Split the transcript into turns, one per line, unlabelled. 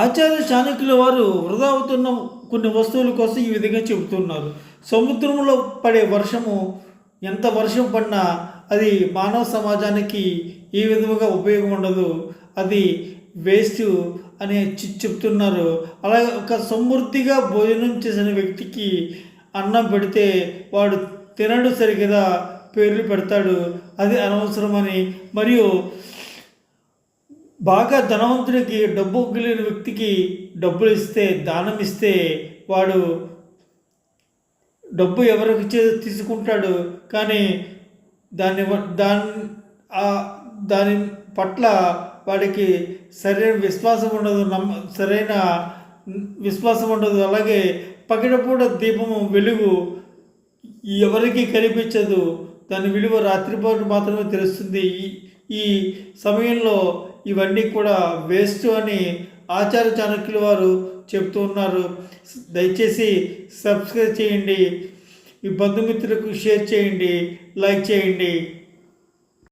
ఆచార్య చాణక్యుల వారు వృధా అవుతున్న కొన్ని వస్తువుల కోసం ఈ విధంగా చెబుతున్నారు. సముద్రంలో పడే వర్షము ఎంత వర్షం పడినా అది మానవ సమాజానికి ఏ విధముగా ఉపయోగం ఉండదు, అది వేస్ట్ అని చెప్తున్నారు. అలాగే ఒక సమృద్ధిగా భోజనం చేసిన వ్యక్తికి అన్నం పెడితే వాడు తినడు, సరిగ్గా పేర్లు పెడతాడు, అది అనవసరమని. మరియు బాగా ధనవంతుడికి డబ్బు కలిగిన వ్యక్తికి డబ్బులు ఇస్తే, దానం ఇస్తే వాడు డబ్బు ఎవరికి తీసుకుంటాడు, కానీ దాని దాని దాని పట్ల వాడికి సరైన విశ్వాసం ఉండదు, సరైన విశ్వాసం ఉండదు. అలాగే పగటిపూట దీపము వెలుగు ఎవరికి కనిపించదు, దాని విలువ రాత్రిపూట మాత్రమే తెలుస్తుంది. ఈ సమయంలో ఇవన్నీ కూడా వేస్ట్ అని ఆచార్య చాణక్యుల వారు చెప్తూ ఉన్నారు. దయచేసి సబ్స్క్రైబ్ చేయండి, మీ బంధుమిత్రులకు షేర్ చేయండి, లైక్ చేయండి.